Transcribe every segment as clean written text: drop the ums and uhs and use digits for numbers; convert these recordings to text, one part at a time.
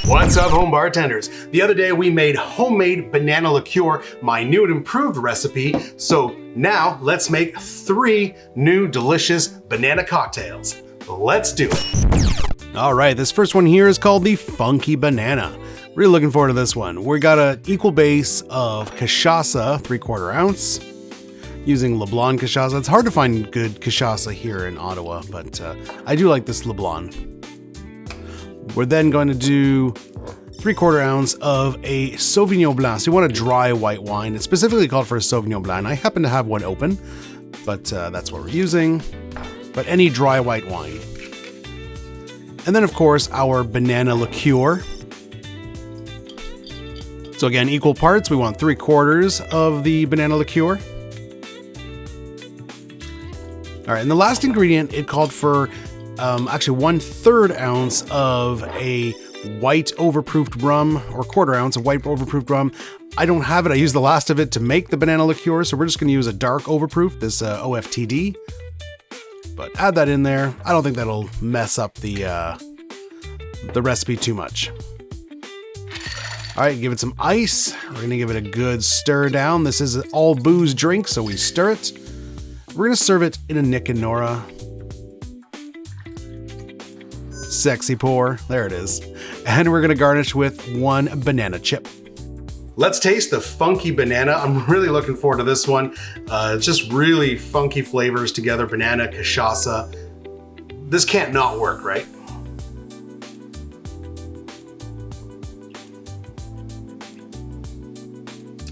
What's up, home bartenders? The other day we made homemade banana liqueur, my new and improved recipe. So now let's make 3 new delicious banana cocktails. Let's do it. All right, this first one here is called the Funky Banana. Really looking forward to this one. We got an equal base of cachaça, 3/4 ounce, using LeBlanc cachaça. It's hard to find good cachaça here in Ottawa, but I do like this LeBlanc. We're then going to do 3/4 ounce of a Sauvignon Blanc. So you want a dry white wine. It's specifically called for a Sauvignon Blanc. I happen to have one open, but that's what we're using. But any dry white wine. And then, of course, our banana liqueur. So again, equal parts. We want 3/4 of the banana liqueur. All right, and the last ingredient, it called for actually 1/3 ounce of a white overproofed rum, or 1/4 ounce of white overproofed rum. I don't have it. I used the last of it to make the banana liqueur, so we're just going to use a dark overproof, this OFTD. But add that in there. I don't think that'll mess up the recipe too much. All right, give it some ice. We're going to give it a good stir down. This is an all booze drink, so we stir it. We're going to serve it in a Nick and Nora. Sexy pour. There it is. And we're going to garnish with 1 banana chip. Let's taste the Funky Banana. I'm really looking forward to this one. It's just really funky flavors together. Banana, cachaça. This can't not work, right?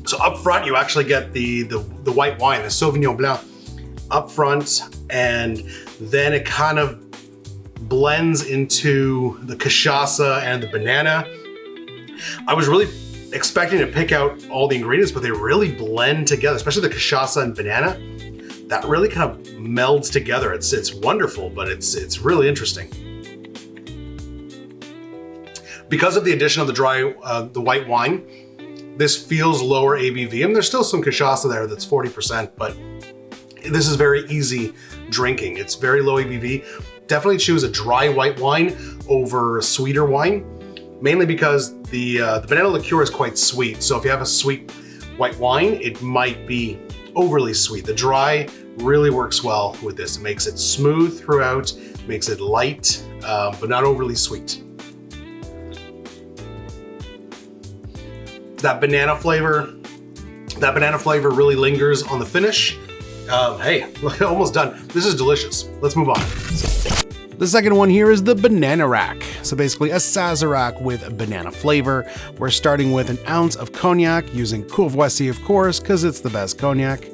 So up front, you actually get the white wine, the Sauvignon Blanc up front, and then it kind of blends into the cachaça and the banana. I was really expecting to pick out all the ingredients, but they really blend together, especially the cachaça and banana. That really kind of melds together. It's wonderful, but it's really interesting. Because of the addition of the white wine, this feels lower ABV, and there's still some cachaça there that's 40%, but this is very easy drinking. It's very low ABV. Definitely choose a dry white wine over sweeter wine, mainly because the banana liqueur is quite sweet. So if you have a sweet white wine, it might be overly sweet. The dry really works well with this. It makes it smooth throughout, makes it light, but not overly sweet. That banana flavor really lingers on the finish. Hey, almost done. This is delicious. Let's move on. The second one here is the Bananarac. So basically a Sazerac with banana flavor. We're starting with 1 ounce of cognac, using Courvoisier, of course, because it's the best cognac.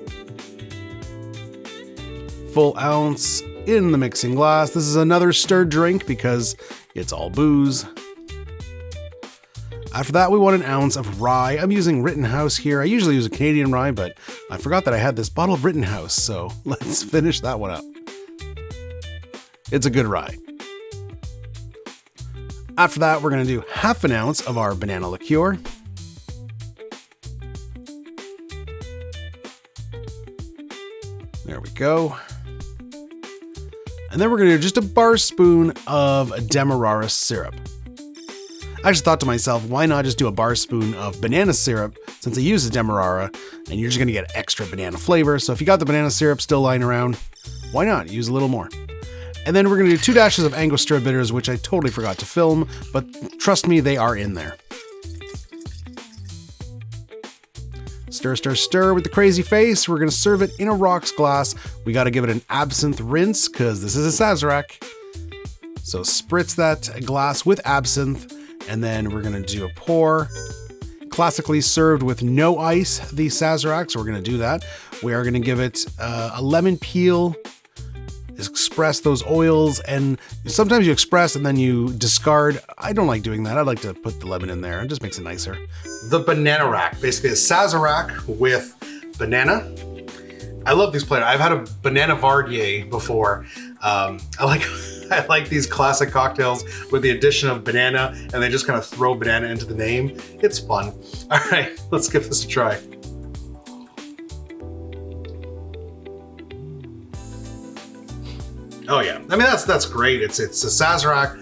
Full ounce in the mixing glass. This is another stirred drink because it's all booze. After that, we want 1 ounce of rye. I'm using Rittenhouse here. I usually use a Canadian rye, but I forgot that I had this bottle of Rittenhouse, so let's finish that one up. It's a good rye. After that, we're going to do 1/2 ounce of our banana liqueur. There we go. And then we're going to do just a bar spoon of Demerara syrup. I just thought to myself, why not just do a bar spoon of banana syrup, since I use the Demerara, and you're just going to get extra banana flavor. So if you got the banana syrup still lying around, why not use a little more? And then we're going to do 2 dashes of Angostura bitters, which I totally forgot to film, but trust me, they are in there. Stir, stir, stir with the crazy face. We're going to serve it in a rocks glass. We got to give it an absinthe rinse, because this is a Sazerac. So spritz that glass with absinthe. And then we're going to do a pour. Classically served with no ice, the Sazerac, so we're going to do that. We are going to give it a lemon peel, express those oils, and sometimes you express and then you discard. I don't like doing that. I like to put the lemon in there. It just makes it nicer. The Bananarac, basically a Sazerac with banana. I love these players. I've had a banana Vardier before. I like these classic cocktails with the addition of banana, and they just kind of throw banana into the name. It's fun. All right, let's give this a try. Oh yeah, I mean that's great. It's a Sazerac.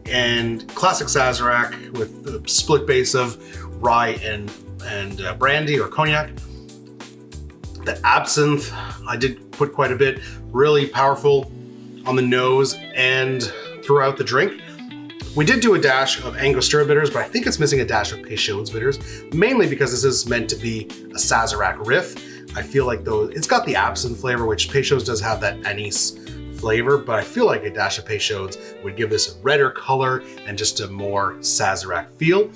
and classic Sazerac with the split base of rye and brandy or cognac. The absinthe, I did put quite a bit, really powerful on the nose and throughout the drink. We did do a dash of Angostura bitters, but I think it's missing a dash of Peychaud's bitters, mainly because this is meant to be a Sazerac riff. I feel like though it's got the absinthe flavor, which Peychaud's does have that anise flavor, but I feel like a dash of Peychaud's would give this a redder color and just a more Sazerac feel.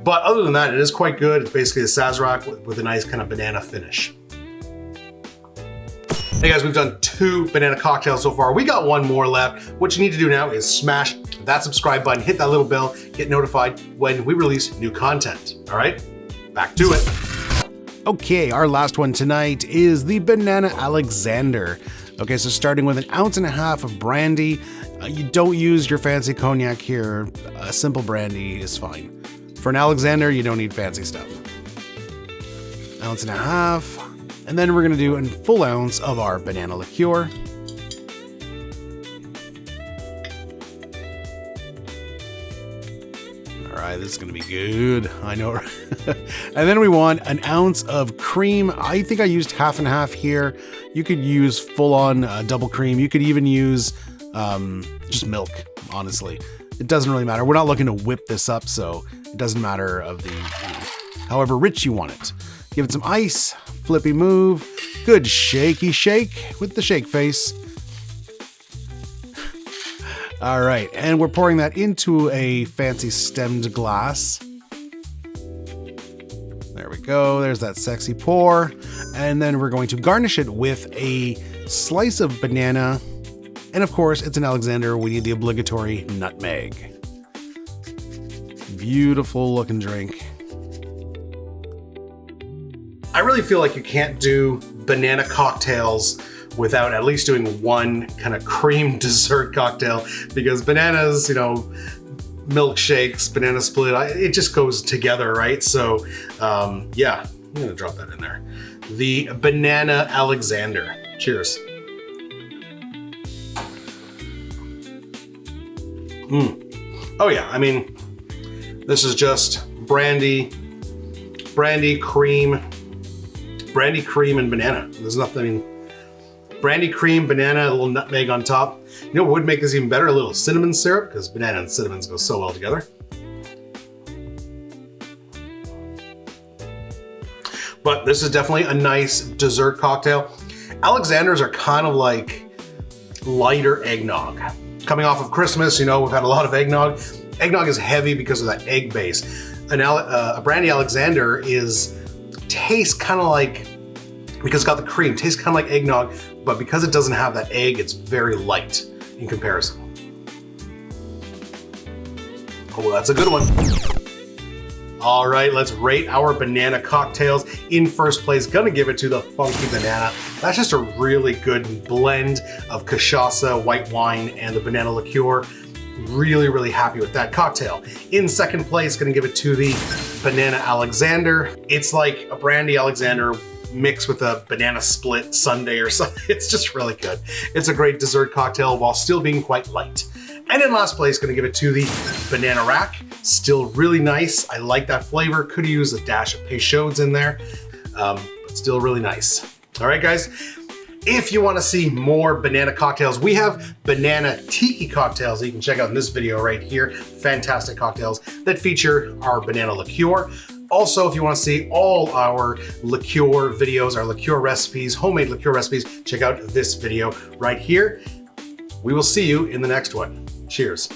But other than that, it is quite good. It's basically a Sazerac with a nice kind of banana finish. Hey guys, we've done 2 banana cocktails so far. We got 1 more left. What you need to do now is smash that subscribe button, hit that little bell, get notified when we release new content. All right, back to it. Okay, our last one tonight is the Banana Alexander. Okay, so starting with 1.5 ounces of brandy. You don't use your fancy cognac here. A simple brandy is fine. For an Alexander, you don't need fancy stuff. 1.5 ounces. And then we're gonna do a full ounce of our banana liqueur. All right, this is gonna be good, I know. And then we want 1 ounce of cream. I think I used half and half here. You could use full on double cream. You could even use just milk, honestly. It doesn't really matter. We're not looking to whip this up, so it doesn't matter of however rich you want it. Give it some ice, flippy move, good shaky shake with the shake face. All right, and we're pouring that into a fancy stemmed glass. There we go, there's that sexy pour. And then we're going to garnish it with a slice of banana. And of course, it's an Alexander, we need the obligatory nutmeg. Beautiful looking drink. I really feel like you can't do banana cocktails without at least doing one kind of cream dessert cocktail, because bananas, you know, milkshakes, banana split, it just goes together, right? So yeah, I'm gonna drop that in there. The Banana Alexander. Cheers. Oh yeah, I mean, this is just brandy, cream, and banana. There's nothing, I mean, brandy, cream, banana, a little nutmeg on top. You know what would make this even better? A little cinnamon syrup, because banana and cinnamon go so well together. But this is definitely a nice dessert cocktail. Alexanders are kind of like lighter eggnog. Coming off of Christmas, you know, we've had a lot of eggnog. Eggnog is heavy because of that egg base. A brandy Alexander tastes kind of like, because it's got the cream, tastes kind of like eggnog, but because it doesn't have that egg, it's very light in comparison. Oh, well, that's a good one. All right, let's rate our banana cocktails. In first place, gonna give it to the Funky Banana. That's just a really good blend of cachaça, white wine, and the banana liqueur. Really, really happy with that cocktail. In second place, gonna give it to the Banana Alexander. It's like a brandy Alexander mixed with a banana split sundae or something. It's just really good. It's a great dessert cocktail while still being quite light. And in last place, gonna give it to the Bananarac. Still really nice. I like that flavor. Could use a dash of Peychaud's in there, but still really nice. All right, guys. If you want to see more banana cocktails, we have banana tiki cocktails that you can check out in this video right here. Fantastic cocktails that feature our banana liqueur. Also, if you want to see all our liqueur videos, our liqueur recipes, homemade liqueur recipes, check out this video right here. We will see you in the next one. Cheers.